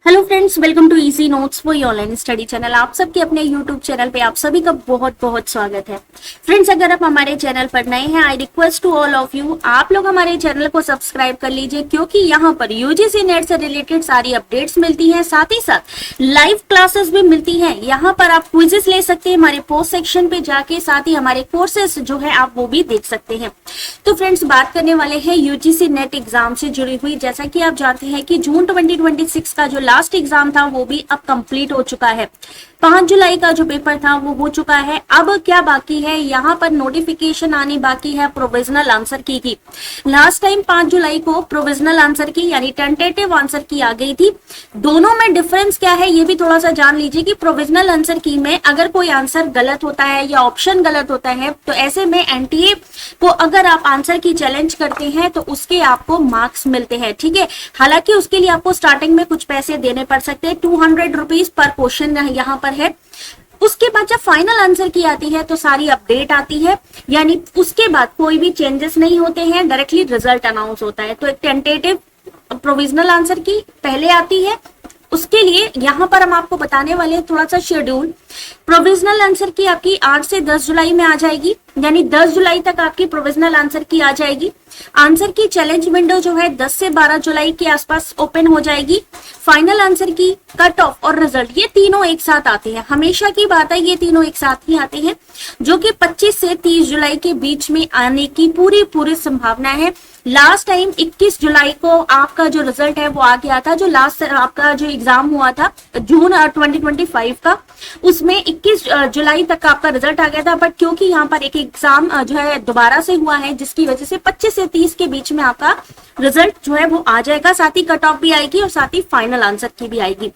Hello friends, welcome to easy notes for online study channel. आप सबके अपने YouTube channel पे आप सभी का बहुत बहुत स्वागत है। फ्रेंड्स, अगर आप हमारे चैनल पर नए हैं, I request to all of you, आप लोग हमारे चैनल को सब्सक्राइब कर लीजिए, क्योंकि यहाँ पर यूजीसी नेट से रिलेटेड सारी अपडेट्स मिलती हैं, साथ ही साथ लाइव क्लासेस भी मिलती हैं। यहाँ पर आप क्विजेस ले सकते हैं हमारे पोस्ट सेक्शन पे जाके, साथ ही हमारे कोर्सेस जो है आप वो भी देख सकते हैं। तो फ्रेंड्स, बात करने वाले हैं यूजीसी नेट एग्जाम से जुड़ी हुई। जैसा कि आप जानते हैं कि जून 2026 का जो लास्ट एग्जाम था वो भी अब कंप्लीट हो चुका है। 5 जुलाई का जो पेपर था वो हो चुका है। अब क्या बाकी है, यहाँ पर नोटिफिकेशन आनी बाकी है प्रोविजनल आंसर की। लास्ट टाइम 5 जुलाई को प्रोविजनल आंसर की यानी टेंटेटिव आंसर की आ गई थी। दोनों में डिफरेंस क्या है ये भी थोड़ा सा जान लीजिए कि प्रोविजनल आंसर की में अगर कोई आंसर गलत होता है या ऑप्शन गलत होता है तो ऐसे में एनटीए को अगर आप आंसर की चैलेंज करते हैं तो उसके आपको मार्क्स मिलते हैं। ठीक है, हालांकि उसके लिए आपको स्टार्टिंग में कुछ पैसे देने पड़ सकते हैं, 200 रुपीज पर क्वेश्चन यहाँ पर है। उसके बाद जब फाइनल आंसर की आती है तो सारी अपडेट आती है, यानी उसके बाद कोई भी चेंजेस नहीं होते हैं, डायरेक्टली रिजल्ट अनाउंस होता है। तो एक टेंटेटिव प्रोविजनल आंसर की पहले आती है, उसके लिए यहाँ पर हम आपको बताने वाले हैं थोड़ा सा शेड्यूल। प्रोविजनल आंसर की आपकी 8 से 10 जुलाई में आ जाएगी, यानी 10 जुलाई तक आपकी प्रोविजनल आंसर की आ जाएगी। आंसर की चैलेंज विंडो जो है 10 से 12 जुलाई के आसपास ओपन हो जाएगी। फाइनल आंसर की, कट ऑफ और रिजल्ट ये तीनों एक साथ आते हैं। हमेशा की बात है, ये तीनों एक साथ ही आते हैं, जो कि 25 से 30 जुलाई के बीच में आने की पूरी संभावना है। लास्ट टाइम 21 जुलाई को आपका जो रिजल्ट है वो आ गया था। जो लास्ट आपका जो एग्जाम हुआ था जून 2025 का, उसमें 21 जुलाई तक आपका रिजल्ट आ गया था। बट क्योंकि यहाँ पर एक एग्जाम जो है दोबारा से हुआ है, जिसकी वजह से 25 से 30 के बीच में आपका रिजल्ट जो है वो आ जाएगा, साथ ही कट ऑफ भी आएगी और साथ ही फाइनल आंसर की भी आएगी।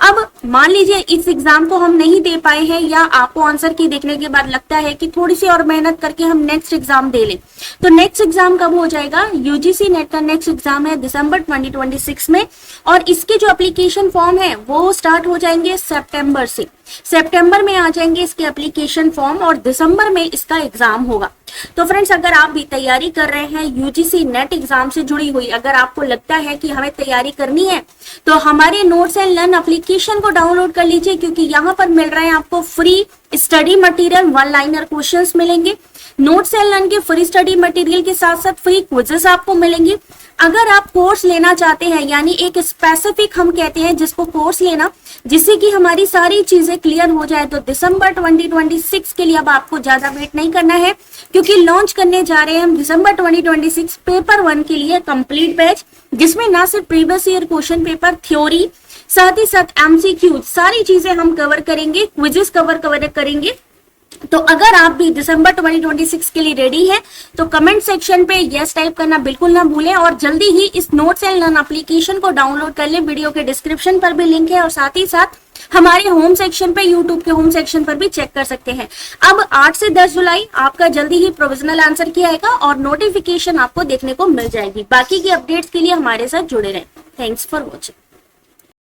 अब मान लीजिए इस एग्जाम को हम नहीं दे पाए हैं, या आपको आंसर की देखने के बाद लगता है कि थोड़ी सी और मेहनत करके हम नेक्स्ट एग्जाम दे लें, तो नेक्स्ट एग्जाम कब हो जाएगा? यूजीसी नेट का नेक्स्ट एग्जाम है दिसंबर 2026 में, और इसके जो एप्लीकेशन फॉर्म है वो स्टार्ट हो जाएंगे सितंबर से। सितंबर में आ जाएंगे इसके एप्लीकेशन फॉर्म और दिसंबर में इसका एग्जाम होगा। तो फ्रेंड्स, अगर आप भी तैयारी कर रहे हैं यूजीसी नेट एग्जाम से जुड़ी हुई, अगर आपको लगता है कि हमें तैयारी करनी है, तो हमारे नोट्स एंड लर्न एप्लीकेशन को डाउनलोड कर लीजिए, क्योंकि यहाँ पर मिल रहे हैं आपको free study material, 1 liner questions मिलेंगे। नोट्स एंड लर्न के फ्री स्टडी मटेरियल के साथ साथ फ्री क्विजेस आपको मिलेंगे। अगर आप कोर्स लेना चाहते हैं, यानी एक स्पेसिफिक हम कहते हैं जिसको कोर्स लेना, जिससे कि हमारी सारी चीजें क्लियर हो जाए, तो दिसंबर 2026 के लिए अब आपको ज्यादा वेट नहीं करना है, क्योंकि लॉन्च करने जा रहे हैं हम दिसंबर 2026 पेपर 1 के लिए कंप्लीट बैच, जिसमें ना सिर्फ previous year question paper, theory, साथ ही साथ एमसीक्यू, सारी चीजें हम कवर करेंगे, क्विजेस कवर करेंगे। तो अगर आप भी दिसंबर 2026 के लिए रेडी हैं, तो कमेंट सेक्शन पे यस टाइप करना बिल्कुल ना भूलें, और जल्दी ही इस नोट्स एंड लर्न एप्लीकेशन को डाउनलोड कर लें। वीडियो के डिस्क्रिप्शन पर भी लिंक है, और साथ ही साथ हमारे होम सेक्शन पे, यूट्यूब के होम सेक्शन पर भी चेक कर सकते हैं। अब 8 से 10 जुलाई आपका जल्दी ही प्रोविजनल आंसर की आएगा और नोटिफिकेशन आपको देखने को मिल जाएगी। बाकी की अपडेट्स के लिए हमारे साथ जुड़े रहें। Thanks for watching.